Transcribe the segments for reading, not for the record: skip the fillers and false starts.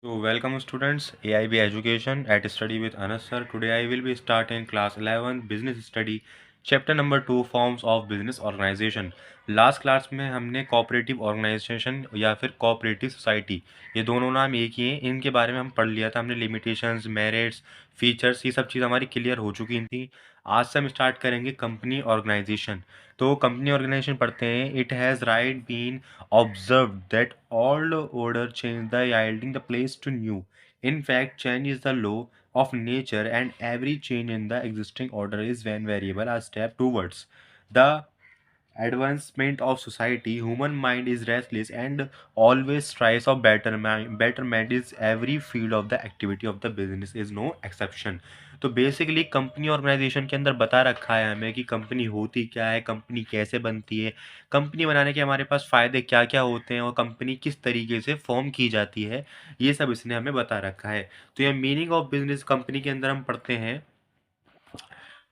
So welcome students, AIB Education at Study with Anas sir. Today I will be starting class 11 Business Study chapter number 2 Forms of Business Organization. Last class में हमने cooperative organisation या फिर cooperative society, ये दोनों नाम एक ही हैं, इनके बारे में हम पढ़ लिया था। हमने लिमिटेशंस, मेरिट्स, फीचर्स, ये सब चीज़ हमारी क्लियर हो चुकी थी। आज से हम स्टार्ट करेंगे कंपनी ऑर्गेनाइजेशन। तो कंपनी ऑर्गेनाइजेशन पढ़ते हैं। It has right been observed that old order change the yielding the place to new. In fact, change is the law of nature, and every change in the existing order is one variable a step towards the advancement of society. Human mind is restless and always strives of betterment is every field of the activity of the business is no exception. तो basically company organisation के अंदर बता रखा है हमें कि company होती क्या है, कंपनी कैसे बनती है, कंपनी बनाने के हमारे पास फ़ायदे क्या क्या होते हैं और कंपनी किस तरीके से फॉर्म की जाती है, ये सब इसने हमें बता रखा है। तो ये मीनिंग ऑफ बिजनेस कंपनी के अंदर हम पढ़ते हैं।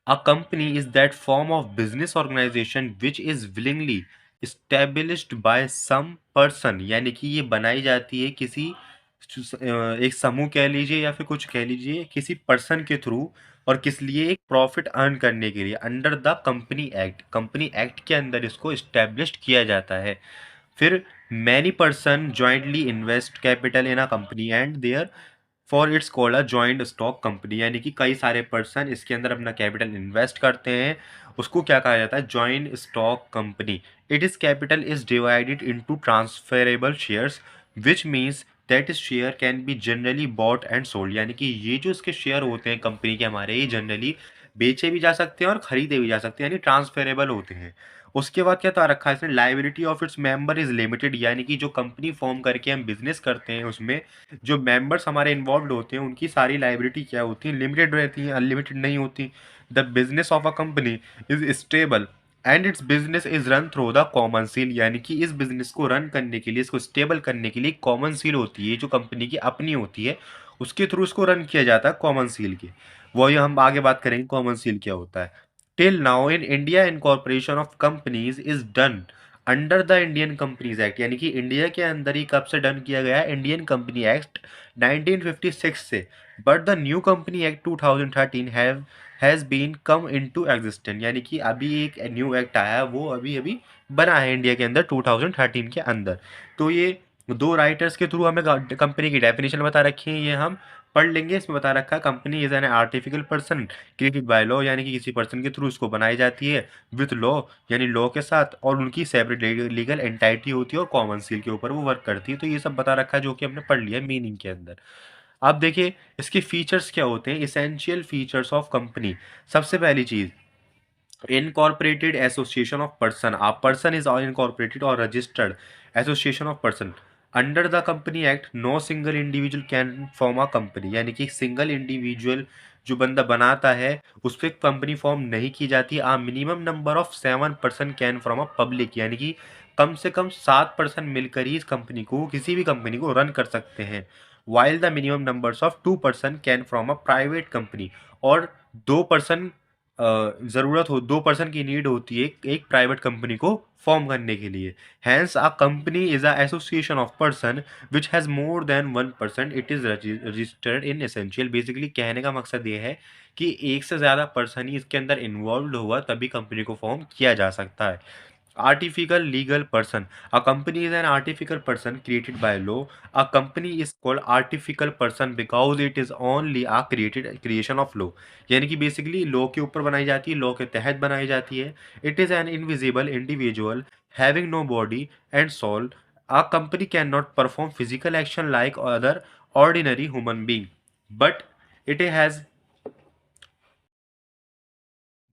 A company is that form of business organization which is willingly established by some person, यानी कि ये बनाई जाती है किसी एक समूह कह लीजिए या फिर कुछ कह लीजिए किसी पर्सन के थ्रू, और किस लिए, एक प्रॉफिट अर्न करने के लिए, under the company act. Company act के अंदर इसको इस्टेब्लिश्ड किया जाता है। फिर many person jointly invest capital in a company and there for it's called a joint stock company, यानी कि कई सारे पर्सन इसके अंदर अपना कैपिटल इन्वेस्ट करते हैं, उसको क्या कहा जाता है, joint stock company. It is capital is divided into transferable shares which means that is share can be generally bought and sold, यानी कि ये जो इसके शेयर होते हैं कंपनी के हमारे, ये जनरली बेचे भी जा सकते हैं और खरीदे भी जा सकते हैं, यानी ट्रांसफरेबल होते हैं। उसके बाद क्या था रखा है इसने, liability of its member is limited, यानी कि जो कंपनी फॉर्म करके हम बिजनेस करते हैं उसमें जो मेंबर्स हमारे इन्वॉल्व होते हैं उनकी सारी लाइबिलिटी क्या होती है, लिमिटेड रहती है, अनलिमिटेड नहीं होती। The business of a company is stable and it's business is run through the common seal, यानी कि इस बिजनेस को रन करने के लिए, इसको स्टेबल करने के लिए कॉमन सील होती है जो कंपनी की अपनी होती है, उसके थ्रू इसको रन किया जाता है कॉमन सील के। वही हम आगे बात करेंगे कॉमन सील क्या होता है। Till now in India incorporation of companies is done under the Indian companies act, यानी कि इंडिया के अंदर ही कब से डन किया गया है, इंडियन कंपनी एक्ट 1956 से। But the new company act 2013 has been come into existence, यानी कि अभी एक न्यू एक्ट आया है, वो अभी अभी बना है इंडिया के अंदर 2013 के अंदर। तो ये दो राइटर्स के थ्रू हमें कंपनी की डेफिनेशन बता रखी है, ये हम पढ़ लेंगे। इसमें बता रखा है company is an artificial person created by law, यानी कि किसी पर्सन के थ्रू इसको बनाई जाती है विथ लॉ, यानी लॉ के साथ, और उनकी सेपरेट लीगल एंटाइटी होती है और कॉमन सील के ऊपर वो वर्क करती है। तो ये सब बता रखा है जो कि हमने पढ़ लिया मीनिंग के अंदर। अब देखिए इसके फीचर्स क्या होते हैं, इसेंशियल फीचर्स ऑफ कंपनी। सबसे पहली चीज, incorporated association of person. A person is incorporated और registered association of person under the company act. No single individual can form a company, यानी कि सिंगल इंडिविजुअल जो बंदा बनाता है उस पर कंपनी फॉर्म नहीं की जाती। A minimum number of 7 person can from a public, यानी कि कम से कम 7 पर्सन मिलकर ही इस कंपनी को, किसी भी कंपनी को रन कर सकते हैं। While the minimum numbers of 2 person can from a private company, और 2 पर्सन ज़रूरत हो, 2 पर्सन की नीड होती है एक प्राइवेट कंपनी को फॉर्म करने के लिए। Hence a company is a association of person which has more than 1 person, it is registered in essential. Basically कहने का मकसद ये है कि एक से ज़्यादा पर्सन ही इसके अंदर इन्वॉल्व हुआ तभी कंपनी को फॉर्म किया जा सकता है। Artificial legal person. A company is an artificial person created by law. A company is called artificial person because it is only a creation of law. यानी कि बेसिकली लॉ के ऊपर बनाई जाती है, लॉ के तहत बनाई जाती है। It is an invisible individual having no body and soul. A company cannot perform physical action like other ordinary human being, but it has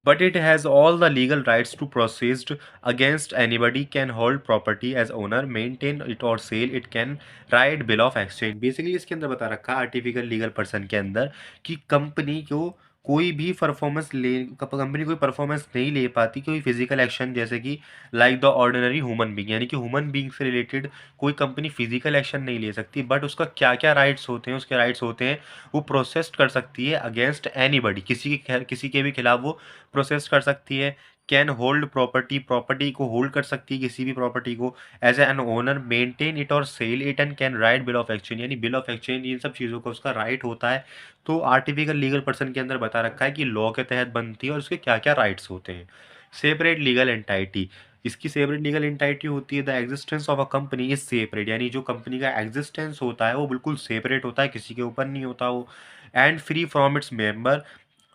but it has all the legal rights to proceed against anybody, can hold property as owner, maintain it or sell it, can write bill of exchange। Basically इसके अंदर बता रखा है artificial legal person के अंदर कि company को कोई भी परफॉर्मेंस ले, कंपनी कोई परफॉर्मेंस नहीं ले पाती कोई फिजिकल एक्शन, जैसे कि like the ordinary human being, यानी कि ह्यूमन बींग से रिलेटेड कोई कंपनी फिजिकल एक्शन नहीं ले सकती। बट उसका क्या क्या राइट्स होते हैं, उसके राइट्स होते हैं वो प्रोसेस कर सकती है अगेंस्ट एनीबडी, किसी के भी खिलाफ वो प्रोसेस कर सकती है। कैन होल्ड प्रॉपर्टी, प्रॉपर्टी को होल्ड कर सकती है, किसी भी प्रॉपर्टी को, as an owner, maintain it और sell it, and can write bill of exchange, यानी बिल ऑफ एक्सचेंज इन सब चीज़ों का उसका राइट होता है। तो आर्टिफिकल लीगल पर्सन के अंदर बता रखा है कि लॉ के तहत बनती है और उसके क्या क्या राइट्स होते हैं। सेपरेट लीगल एंटाइटी, इसकी सेपरेट लीगल एंटाइटी होती है the existence of a company is separate, यानी जो कंपनी का एग्जिस्टेंस होता है वो बिल्कुल सेपरेट होता है, किसी के ऊपर नहीं होता वो। And free from its member,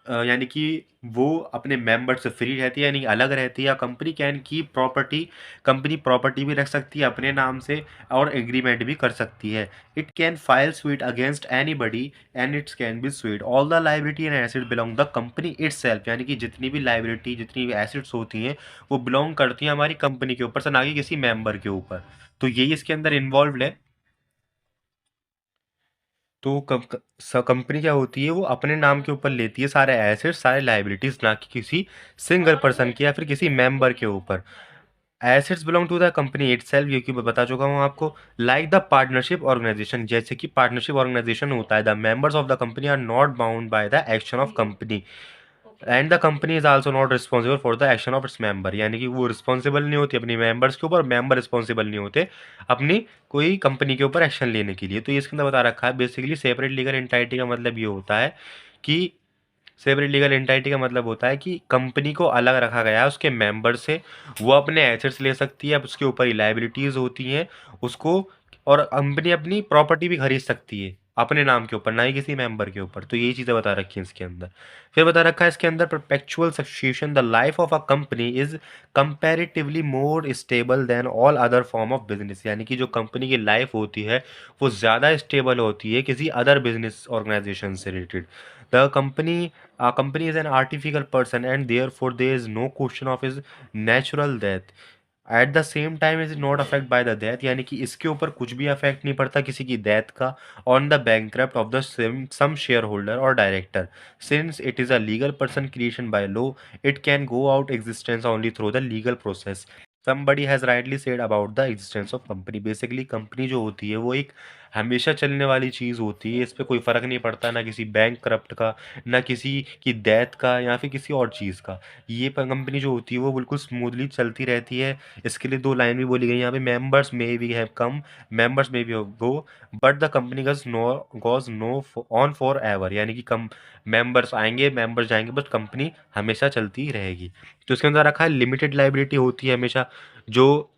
यानी कि वो अपने मेंबर से फ्री रहती है, यानी अलग रहती है। या कंपनी कैन की प्रॉपर्टी, कंपनी प्रॉपर्टी भी रख सकती है अपने नाम से और एग्रीमेंट भी कर सकती है। It can file sweet against anybody and it's can be sweet all the liability and asset belong the company itself, यानी कि जितनी भी लाइबिलिटी, जितनी भी एसेट्स होती हैं वो बिलोंग करती हैं हमारी कंपनी के ऊपर से, ना कि किसी मेंबर के ऊपर। तो यही इसके अंदर इन्वॉल्व है। तो कंपनी क्या होती है, वो अपने नाम के ऊपर लेती है सारे एसेट्स, सारे लाइबिलिटीज, ना कि किसी सिंगल पर्सन के या फिर किसी मेंबर के ऊपर। Assets belong to the company itself, ये कि मैं बता चुका हूँ आपको। लाइक द पार्टनरशिप ऑर्गेनाइजेशन, जैसे कि पार्टनरशिप ऑर्गेनाइजेशन होता है, the members of the company are not bound by the action of company and the company is also not responsible for the action of its member, यानी कि वो responsible नहीं होती अपनी मेंबर्स के ऊपर, मेंबर रिस्पॉन्सिबल नहीं होते अपनी कोई कंपनी के ऊपर एक्शन लेने के लिए। तो ये इसके अंदर बता रखा है बेसिकली सेपरेट लीगल एंटाइटी का मतलब ये होता है कि सेपरेट लीगल एंटाइटी का मतलब होता है कि कंपनी को अलग रखा गया है उसके मेंबर से, वो अपने एसेट्स ले सकती है, अब उसके ऊपर ही लाइबिलिटीज होती हैं उसको, और कंपनी अपनी प्रॉपर्टी भी खरीद सकती है अपने नाम के ऊपर, ना ही किसी मेंबर के ऊपर। तो यही चीज़ें बता रखी हैं इसके अंदर। फिर बता रखा है इसके अंदर perpetual succession, the life of a company is comparatively more stable then all other form of business, यानी कि जो कंपनी की लाइफ होती है वो ज़्यादा स्टेबल होती है किसी अदर बिजनेस ऑर्गेनाइजेशन से related. The company is an artificial person and therefore there is no question of his natural death, at the same time is not affect by the death, यानी कि इसके ऊपर कुछ भी अफेक्ट नहीं पड़ता किसी की डेथ का on the bankrupt of the some share holder और director, since it is a legal person creation by law, it can go out existence only through the legal process. somebody has rightly said about the existence of company, basically company जो होती है वो एक हमेशा चलने वाली चीज़ होती है, इस पे कोई फ़र्क नहीं पड़ता ना किसी बैंक करप्ट का, ना किसी की डेथ का, या फिर किसी और चीज़ का। ये कंपनी जो होती है वो बिल्कुल स्मूथली चलती रहती है। इसके लिए दो लाइन भी बोली गई यहाँ पे, members may we have come, members may we go, but the company goes no on for ever, यानी कि कम मेंबर्स आएंगे मेंबर्स जाएंगे बट कंपनी हमेशा चलती रहेगी। तो इसके अंदर रखा है लिमिटेड लाइबिलिटी होती है हमेशा, जो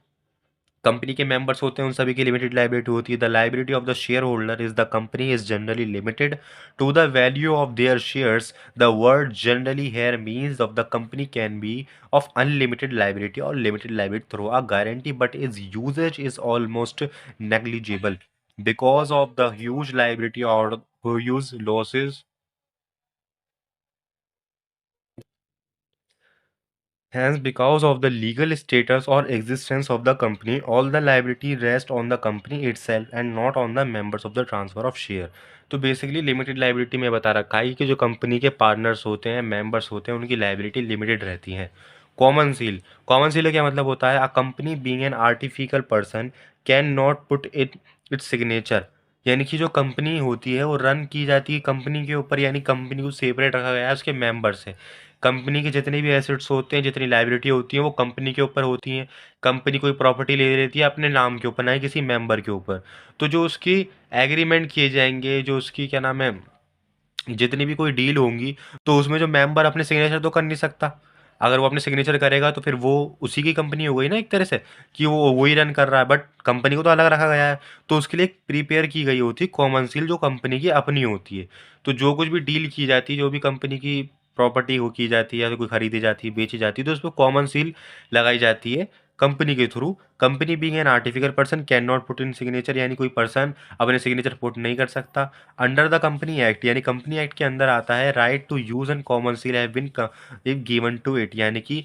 कंपनी के मेंबर्स होते हैं उन सभी की लिमिटेड लाइबिलिटी होती है। The liability of the share holder is the company is generally limited to the value of their shares, the word generally here means of the company can be of unlimited liability और limited liability through a guarantee, but is usages is almost negligible because of the huge liability और huge losses. Hence, because of the legal status or existence of the company, all the liability rests on the company itself and not on the members of the transfer of share. तो basically limited liability में बता रखा है कि जो company के partners होते हैं, मेंबर्स होते हैं, उनकी लाइबिलिटी लिमिटेड रहती है। कॉमन सील का क्या मतलब होता है, a company being an artificial person can not put it's signature, यानी कि जो कंपनी होती है वो रन की जाती है कंपनी के ऊपर, यानी कंपनी को सेपरेट रखा गया है उसके मेंबर से। कंपनी के जितने भी एसेट्स होते हैं, जितनी लाइबिलिटी होती है वो कंपनी के ऊपर होती हैं। कंपनी कोई प्रॉपर्टी ले लेती है अपने नाम के ऊपर, ना ही किसी मेंबर के ऊपर। तो जो उसकी एग्रीमेंट किए जाएंगे, जो उसकी क्या नाम है, जितनी भी कोई डील होंगी, तो उसमें जो मेंबर अपने सिग्नेचर तो कर नहीं सकता। अगर वो अपने सिग्नेचर करेगा तो फिर वो उसी की कंपनी हो गई ना एक तरह से, कि वो वही रन कर रहा है, बट कंपनी को तो अलग रखा गया है। तो उसके लिए एक प्रिपेयर की गई होती है कॉमन सील, जो कंपनी की अपनी होती है। तो जो कुछ भी डील की जाती है, जो भी कंपनी की प्रॉपर्टी हो की जाती है या तो कोई खरीदी जाती है, बेची जाती है, तो उस पर कॉमन सील लगाई जाती है कंपनी के through. Company being an artificial person can not put in signature, यानी कोई पर्सन अपने सिग्नेचर पुट नहीं कर सकता। अंडर द कंपनी एक्ट, यानी कंपनी एक्ट के अंदर आता है, right to use and common seal have been given to it, यानी कि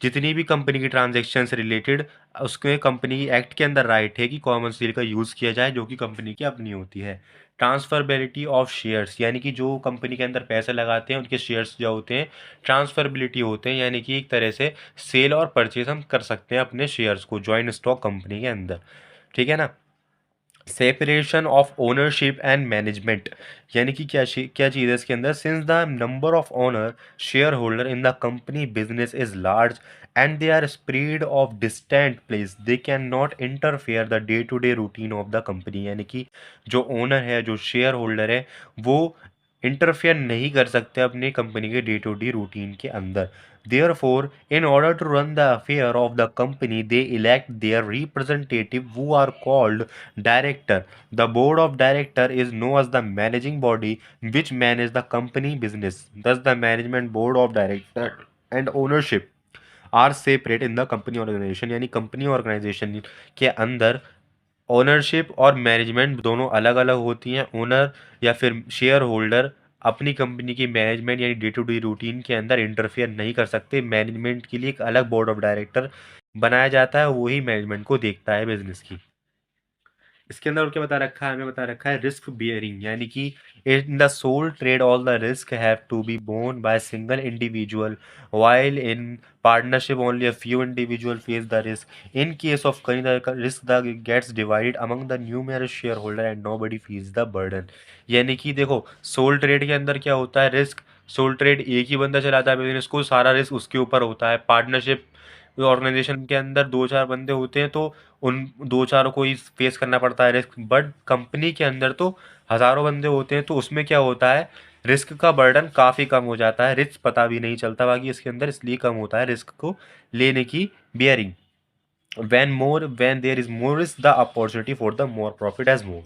जितनी भी कंपनी की ट्रांजेक्शन से रिलेटेड उसके कंपनी एक्ट के अंदर राइट है कि कॉमन सील का यूज़ किया जाए, जो कि कंपनी की अपनी होती है। ट्रांसफरबिलिटी ऑफ शेयर्स, यानी कि जो कंपनी के अंदर पैसे लगाते हैं उनके शेयर्स जो होते हैं ट्रांसफरबिलिटी होते हैं, यानी कि एक तरह से सेल और परचेज हम कर सकते हैं अपने शेयर्स को जॉइंट स्टॉक कंपनी के अंदर। ठीक है ना। Separation of ownership and management, यानी कि क्या चीज़ है इसके अंदर, since the number of owner share holder in the company business is large and they are spread of distant place, they can not interfere the day to day routine of the company, यानी कि जो owner है, जो share holder है, वो interfere नहीं कर सकते अपनी कंपनी के डे टू डे रूटीन के अंदर। Therefore, in order to run the affair of the company, they elect their representative who are called director. The board of director is known as the managing body which manage the company business. Thus, the management board of director and ownership are separate in the company organisation, यानी company organisation के अंदर ownership और management दोनों अलग अलग होती हैं। Owner या फिर शेयर होल्डर अपनी कंपनी की मैनेजमेंट यानी डे टू डे रूटीन के अंदर इंटरफेयर नहीं कर सकते। मैनेजमेंट के लिए एक अलग बोर्ड ऑफ डायरेक्टर बनाया जाता है, वही मैनेजमेंट को देखता है बिजनेस की। इसके अंदर और क्या बता रखा है, हमें बता रखा है रिस्क बियरिंग, यानी कि in the sole trade all the risk have to be borne by single individual while in partnership only a few individual face the risk in case of कहीं the risk that gets divided among the numerous shareholder and nobody feels the burden। यानी कि देखो soul trade के अंदर क्या होता है, risk soul trade एक ही बंदा चलाता है बिजनेस को, सारा रिस्क उसके ऊपर होता है। पार्टनरशिप ऑर्गेनाइजेशन के अंदर दो चार बंदे होते हैं तो उन दो चारों को ही फेस करना पड़ता है रिस्क, बट कंपनी के अंदर तो हज़ारों बंदे होते हैं तो उसमें क्या होता है, रिस्क का बर्डन काफ़ी कम हो जाता है, रिस्क पता भी नहीं चलता बाकी इसके अंदर, इसलिए कम होता है रिस्क को लेने की bearing. when there is more risk the opportunity for the more profit as more।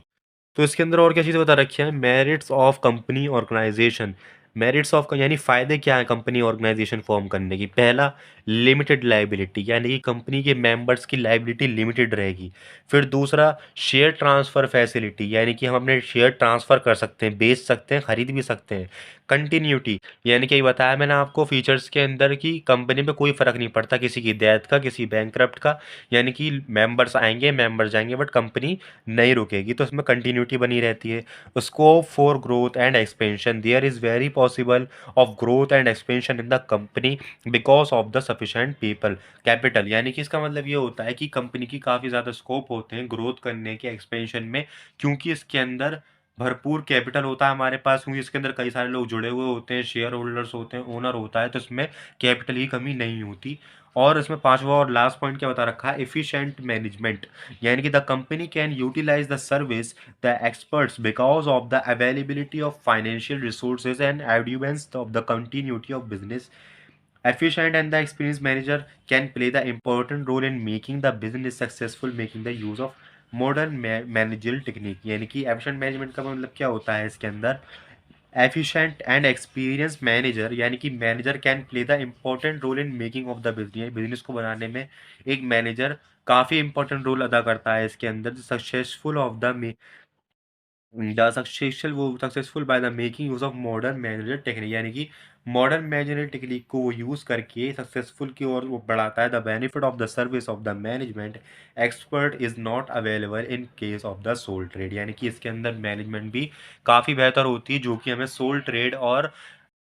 तो इसके अंदर और क्या चीज़ बता रखी है, merits of company organisation. Merits of यानी फ़ायदे क्या है कंपनी ऑर्गेनाइजेशन फॉर्म करने की। पहला, लिमिटेड लाइबिलिटी, यानी कि कंपनी के मेंबर्स की लाइबिलिटी लिमिटेड रहेगी। फिर दूसरा, शेयर ट्रांसफ़र फैसिलिटी, यानी कि हम अपने शेयर ट्रांसफ़र कर सकते हैं, बेच सकते हैं, खरीद भी सकते हैं। कंटिन्यूटी, यानी कि बताया मैंने आपको फीचर्स के अंदर कि कंपनी पे कोई फ़र्क नहीं पड़ता किसी की डेथ का, किसी बैंकरप्ट का, यानी कि मेंबर्स आएंगे मेंबर्स जाएंगे बट कंपनी नहीं रुकेगी, तो इसमें कंटिन्यूटी बनी रहती है। Scope for growth and expansion, there is very possible of growth and expansion in the company because of the sufficient people capital, यानी कि इसका मतलब ये होता है कि कंपनी की काफ़ी ज़्यादा स्कोप होते हैं ग्रोथ करने के, एक्सपेंशन में, क्योंकि इसके अंदर भरपूर कैपिटल होता है हमारे पास, क्योंकि इसके अंदर कई सारे लोग जुड़े हुए होते हैं, शेयर होल्डर्स होते हैं, ओनर होता है, तो इसमें कैपिटल की कमी नहीं होती। और इसमें पांचवा और लास्ट पॉइंट क्या बता रखा है, एफिशिएंट मैनेजमेंट, यानी कि the company can utilise the service the experts because of the availability of financial resources and advance of the continuity of business. Efficient and the experienced manager can play the important role in making the business successful, making the use of modern managerial technique। यानी कि efficient management का मतलब क्या होता है इसके अंदर, efficient and experience manager, यानी कि manager can play the important role in making of the business, business को बनाने में एक मैनेजर काफ़ी इंपॉर्टेंट रोल अदा करता है इसके अंदर। Successful of the successful by the making use of modern manager technique, यानी कि मॉडर्न मैनेजर टेक्निक को वो यूज़ करके सक्सेसफुल की ओर वो बढ़ाता है। The benefit of the service of the management expert is not available in case of the sole trade, यानी कि इसके अंदर मैनेजमेंट भी काफ़ी बेहतर होती है जो कि हमें सोल ट्रेड और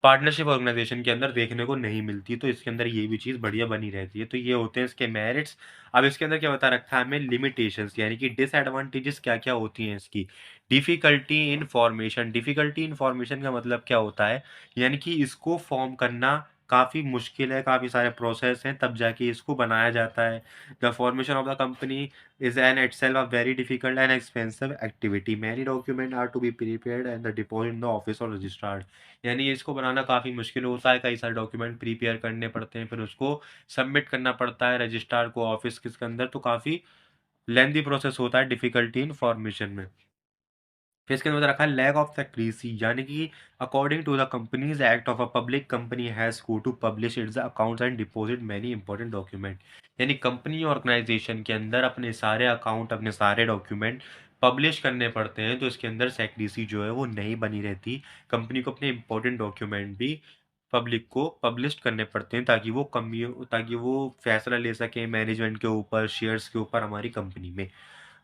पार्टनरशिप ऑर्गेनाइजेशन के अंदर देखने को नहीं मिलती, तो इसके अंदर ये भी चीज़ बढ़िया बनी रहती है। तो ये होते हैं इसके मेरिट्स। अब इसके अंदर क्या बता रखा है हमें, लिमिटेशंस, यानी कि डिसएडवांटेजेस क्या क्या होती हैं इसकी। Difficulty in formation, difficulty in formation का मतलब क्या होता है, यानी कि इसको फॉर्म करना काफ़ी मुश्किल है, काफ़ी सारे प्रोसेस हैं तब जाके इसको बनाया जाता है। The formation of the company is an itself a very difficult and expensive activity, many documents are to be prepared and the deposit in the office or registered, यानी इसको बनाना काफ़ी मुश्किल होता है, कई सारे डॉक्यूमेंट प्रिपेयर करने पड़ते हैं, फिर उसको सबमिट करना पड़ता है रजिस्ट्रार को ऑफिस के अंदर, तो काफ़ी लेंदी प्रोसेस होता है डिफ़िकल्टी इन फॉर्मेशन में। फिर इसके अंदर रखा है लैक ऑफ सेक्रेसी, यानी कि according to the companies act of a public company has to publish its accounts and deposit many important document, यानी कंपनी ऑर्गेनाइजेशन के अंदर अपने सारे अकाउंट अपने सारे डॉक्यूमेंट पब्लिश करने पड़ते हैं, तो इसके अंदर सेक्रेसी जो है वो नहीं बनी रहती। कंपनी को अपने इंपॉर्टेंट डॉक्यूमेंट भी पब्लिक को पब्लिश करने पड़ते हैं ताकि वो फैसला ले सकें मैनेजमेंट के ऊपर, शेयर्स के ऊपर हमारी कंपनी में।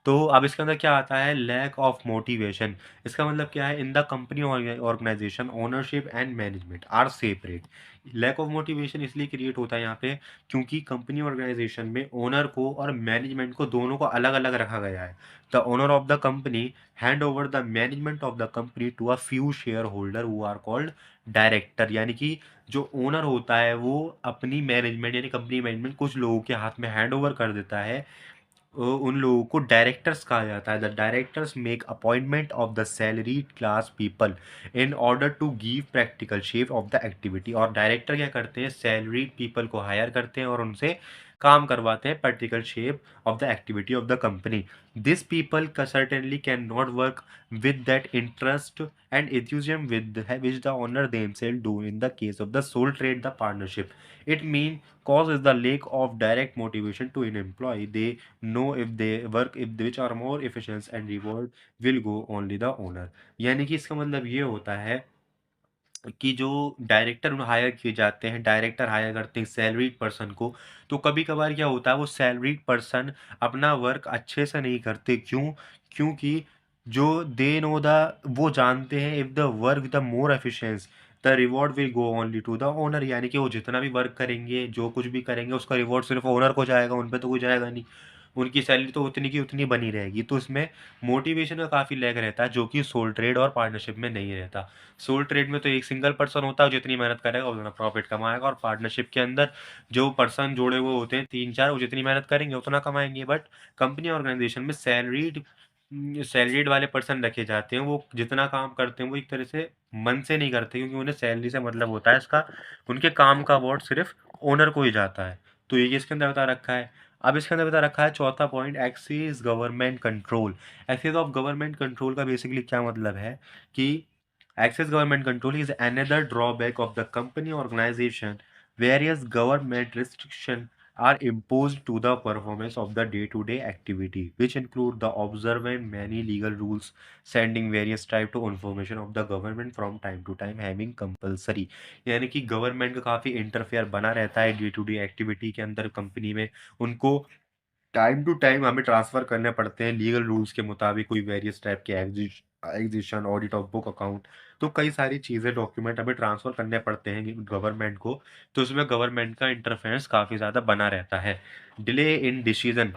तो अब इसके अंदर क्या आता है, लैक ऑफ मोटिवेशन। इसका मतलब क्या है, in the company organisation ownership and management are separate. Lack of motivation इसलिए क्रिएट होता है यहाँ पे क्योंकि कंपनी ऑर्गेनाइजेशन में ओनर को और मैनेजमेंट को दोनों को अलग अलग रखा गया है। The owner of the company hand over the management of the company to a few share holder who are called director. यानी कि जो ओनर होता है वो अपनी मैनेजमेंट यानी कंपनी मैनेजमेंट कुछ लोगों के हाथ में हैंड ओवर कर देता है। उन लोगों को डायरेक्टर्स कहा जाता है। The directors make appointment of the salaried class people in order to give practical shape of the activity. और डायरेक्टर क्या करते हैं, सैलरीड पीपल को हायर करते हैं और उनसे काम करवाते हैं practical shape of the activity of the company. This people certainly can not work with that interest and enthusiasm with which the owner themselves do in the case of the sole trade the partnership. It means cause is the lack of direct motivation to an employee. They know if they work if which are more efficient and reward will go only the owner। यानी कि इसका मतलब ये होता है कि जो director higher किए जाते हैं, डायरेक्टर हायर करते हैं सैलरीड पर्सन को, तो कभी-कभार क्या होता है वो सैलरीड पर्सन अपना वर्क अच्छे से नहीं करते। क्यों? क्योंकि जो दे नो द वो जानते हैं if the work the more efficiency the reward will go only to the owner. यानी कि वो जितना भी वर्क करेंगे, जो कुछ भी करेंगे उसका रिवॉर्ड सिर्फ़ ओनर को जाएगा, उन पे तो कोई जाएगा नहीं। उनकी सैलरी तो उतनी की उतनी बनी रहेगी। तो इसमें मोटिवेशन का काफ़ी लैक रहता है जो कि सोल ट्रेड और पार्टनरशिप में नहीं रहता। सोल ट्रेड में तो एक सिंगल पर्सन होता है, जितनी मेहनत करेगा उतना प्रॉफिट कमाएगा, और पार्टनरशिप के अंदर जो पर्सन जोड़े हुए होते हैं 3-4, वो जितनी मेहनत करेंगे उतना कमाएँगे। बट कंपनी ऑर्गेनाइजेशन में सैलरीड वाले पर्सन रखे जाते हैं, वो जितना काम करते हैं वो एक तरह से मन से नहीं करते क्योंकि उन्हें सैलरी से मतलब होता है इसका, उनके काम का अवार्ड सिर्फ़ ओनर को ही जाता है। तो ये इसके अंदर बता रखा है। अब इसके अंदर बता रखा है चौथा point, excess government control. Excess of government control का बेसिकली क्या मतलब है कि excess government control is another drawback of the company organization. Various government restrictions are imposed to the performance of the day-to-day activity, which include the observing many legal rules, sending various type of information of the government from time to time, having compulsory। यानी कि government का काफ़ी interfere बना रहता है day to day activity के अंदर company में। उनको टाइम टू टाइम हमें ट्रांसफ़र करने पड़ते हैं लीगल रूल्स के मुताबिक, कोई वेरियस टाइप के acquisition, audit of book account, तो कई सारी चीज़ें, डॉक्यूमेंट हमें ट्रांसफ़र करने पड़ते हैं गवर्नमेंट को, तो इसमें गवर्नमेंट का इंटरफेरेंस काफ़ी ज़्यादा बना रहता है। Delay in decision.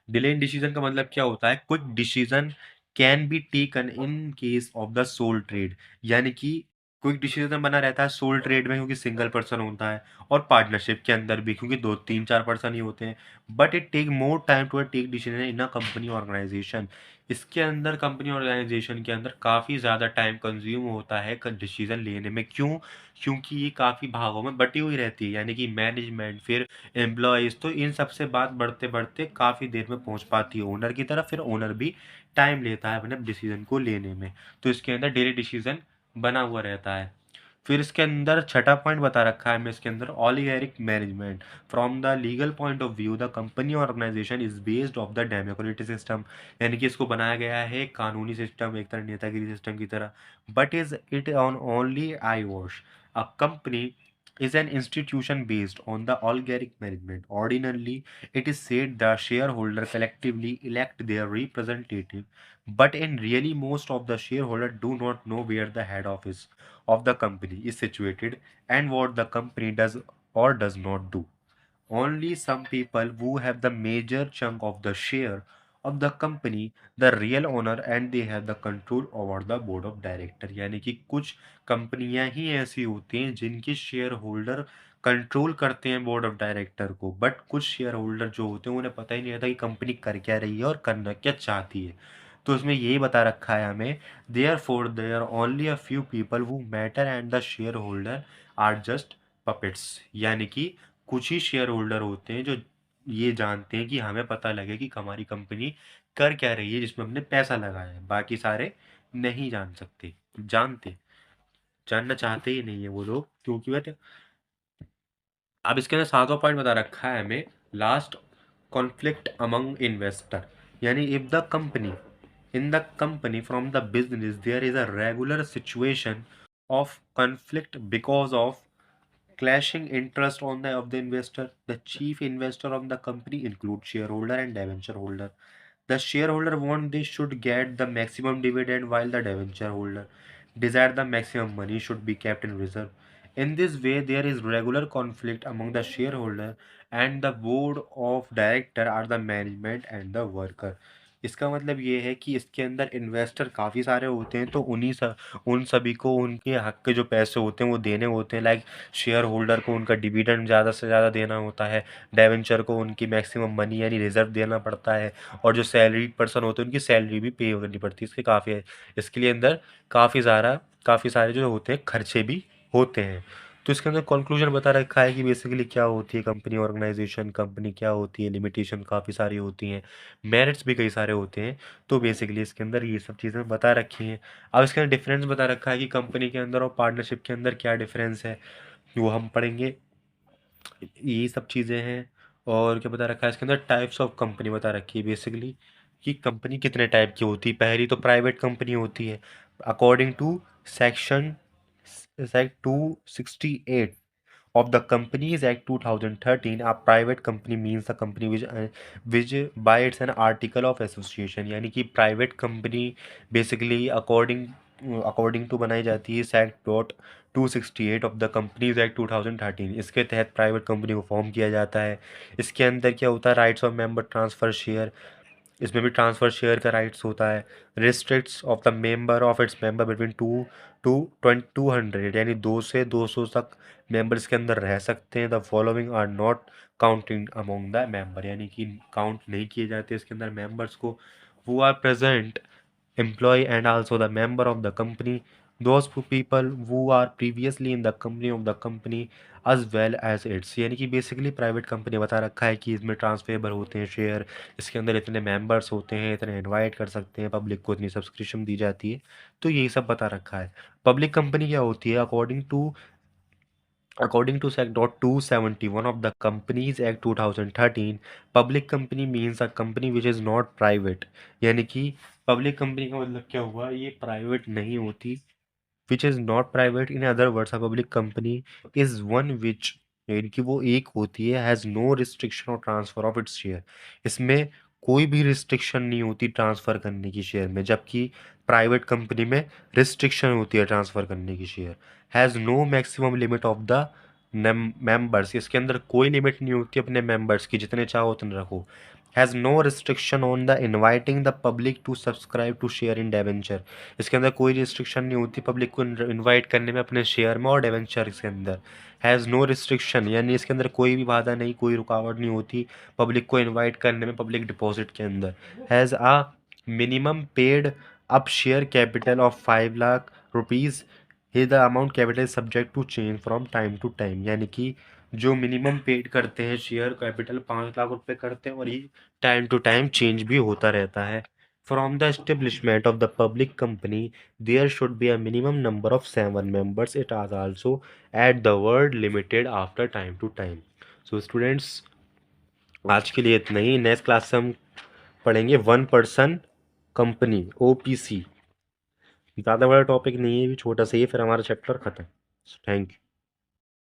Delay in decision का मतलब क्या होता है, quick decision can be taken in case of the sole trade. यानी कि क्विक डिसीजन बना रहता है सोल ट्रेड में क्योंकि सिंगल पर्सन होता है, और पार्टनरशिप के अंदर भी क्योंकि 2 3 4 पर्सन ही होते हैं। But it take more time to take decision in a company organisation. इसके अंदर कंपनी ऑर्गेनाइजेशन के अंदर काफ़ी ज़्यादा टाइम कंज्यूम होता है डिसीजन लेने में। क्यों? क्योंकि ये काफ़ी भागों में बटी हुई रहती है, यानी कि मैनेजमेंट, फिर एम्प्लॉइज़, तो इन सब से बात बढ़ते-बढ़ते काफ़ी देर में पहुँच पाती है ओनर की तरफ, फिर ओनर भी टाइम लेता है अपने डिसीज़न को लेने में। तो इसके अंदर डेली डिसीज़न बना हुआ रहता है। फिर इसके अंदर छठा पॉइंट बता रखा है हमें इसके अंदर, oligarchic management. From the legal point of view the company organisation is based of the democratic system. यानी कि इसको बनाया गया है एक कानूनी सिस्टम, एक तरह नेतागिरी सिस्टम की तरह। But is it on only I wash a company is an institution based on the oligarchic management. Ordinarily, it is said the shareholder collectively elect their representative, but in really most of the shareholders do not know where the head office of the company is situated and what the company does or does not do. Only some people who have the major chunk of the share of the company, the real owner, and they have the control over the board of director। यानी कि कुछ कंपनियां ही ऐसी होती हैं जिनके share holder control करते हैं बोर्ड ऑफ डायरेक्टर को, बट कुछ शेयर होल्डर जो होते हैं उन्हें पता ही नहीं रहता कि कंपनी कर क्या रही है और करना क्या चाहती है। तो इसमें यही बता रखा है हमें, therefore there only a few people who matter and the share holder are just puppets. यानी कि कुछ ही शेयर होल्डर होते हैं जो ये जानते हैं कि हमें पता लगे कि हमारी कंपनी कर क्या रही है जिसमें हमने पैसा लगाया है, बाकी सारे नहीं जान सकते, जानते जानना चाहते ही नहीं है वो लोग, क्योंकि वह अब इसके अंदर सातवां पॉइंट बता रखा है हमें, लास्ट, कॉन्फ्लिक्ट अमंग इन्वेस्टर। यानी if the company in the company from the business there is a regular situation of conflict because of clashing interest on the of the investor. The chief investor of the company includes shareholder and debenture holder. The shareholder want they should get the maximum dividend while the debenture holder desire the maximum money should be kept in reserve. In this way, there is regular conflict among the shareholder and the board of director are the management and the worker. इसका मतलब ये है कि इसके अंदर investor काफ़ी सारे होते हैं, तो उन सभी को उनके हक के जो पैसे होते हैं वो देने होते हैं। लाइक शेयर होल्डर को उनका डिविडेंड ज़्यादा से ज़्यादा देना होता है, डेवेंचर को उनकी मैक्सिमम मनी यानी रिजर्व देना पड़ता है, और जो सैलरीड पर्सन होते हैं उनकी सैलरी भी पे करनी पड़ती है। इसके लिए अंदर काफ़ी सारे जो होते हैं खर्चे भी होते हैं। तो इसके अंदर कंक्लूजन बता रखा है कि बेसिकली क्या होती है कंपनी ऑर्गेनाइजेशन, कंपनी क्या होती है, लिमिटेशन काफ़ी सारी होती हैं, मेरिट्स भी कई सारे होते हैं। तो बेसिकली इसके अंदर ये सब चीज़ें बता रखी हैं। अब इसके अंदर डिफरेंस बता रखा है कि कंपनी के अंदर और पार्टनरशिप के अंदर क्या डिफरेंस है, वो हम पढ़ेंगे। यही सब चीज़ें हैं। और क्या बता रखा है इसके अंदर, टाइप्स ऑफ कंपनी बता रखी है बेसिकली कि कंपनी कितने टाइप की होती है। पहली तो प्राइवेट कंपनी होती है according to section 268 of the Companies Act 2013. A private company means a company which by its an article of association, यानी कि private company basically according to बनाई जाती है act dot 268 of the companies act 2013। इसके तहत private company को form किया जाता है। इसके अंदर क्या होता है, rights of member transfer share, इसमें भी ट्रांसफ़र शेयर का राइट्स होता है। Restricts of the member of its member between 200 यानी 200 तक मेंबर्स के अंदर रह सकते हैं। The following are not counting among the member, यानी कि काउंट नहीं किए जाते इसके अंदर मेंबर्स को। Who are present employee and also the member of the company, those people who are previously in the company as well as its, यानी कि बेसिकली प्राइवेट कंपनी बता रखा है कि इसमें ट्रांसफेबल होते हैं शेयर, इसके अंदर इतने मेंबर्स होते हैं, इतने इनवाइट कर सकते हैं, पब्लिक को इतनी सब्सक्रिप्शन दी जाती है। तो यही सब बता रखा है। पब्लिक कंपनी क्या होती है, According to Sec. 271 of the Companies Act 2013, public company means a company which is not private, यानी कि पब्लिक कंपनी का मतलब क्या हुआ, ये प्राइवेट नहीं होती, which is not private, in other words a public company is one which, यानी कि वो एक होती है, has no restriction or transfer of its share, इसमें कोई भी रिस्ट्रिक्शन नहीं होती ट्रांसफ़र करने की शेयर में, जबकि प्राइवेट कंपनी में रिस्ट्रिक्शन होती है ट्रांसफ़र करने की share. Has no maximum limit of the members, इसके अंदर कोई लिमिट नहीं होती अपने मेंबर्स की, जितने चाहो उतने रखो। Has no restriction on the inviting the public to subscribe to share in debenture, इसके अंदर कोई रिस्ट्रिक्शन नहीं होती पब्लिक को इनवाइट करने में अपने शेयर में और डेवेंचर के अंदर। हैज़ नो रिस्ट्रिक्शन यानी इसके अंदर कोई भी बाधा नहीं, कोई रुकावट नहीं होती पब्लिक को इनवाइट करने में पब्लिक डिपॉजिट के अंदर। Has a minimum paid up share capital of 5 lakh rupees, he the amount capital subject to change from time to time, यानी कि जो मिनिमम पेड करते हैं शेयर कैपिटल 5 लाख रुपए करते हैं, और ये टाइम टू टाइम चेंज भी होता रहता है। From the establishment of the public company, there should be a minimum number of 7 members. It has also add the word limited after time to time. So students, आज के लिए इतना ही। Next class से हम पढ़ेंगे वन पर्सन कंपनी OPC। ज़्यादा बड़ा topic नहीं है, भी छोटा सा ही है, फिर हमारा चैप्टर खत्म। Thank you.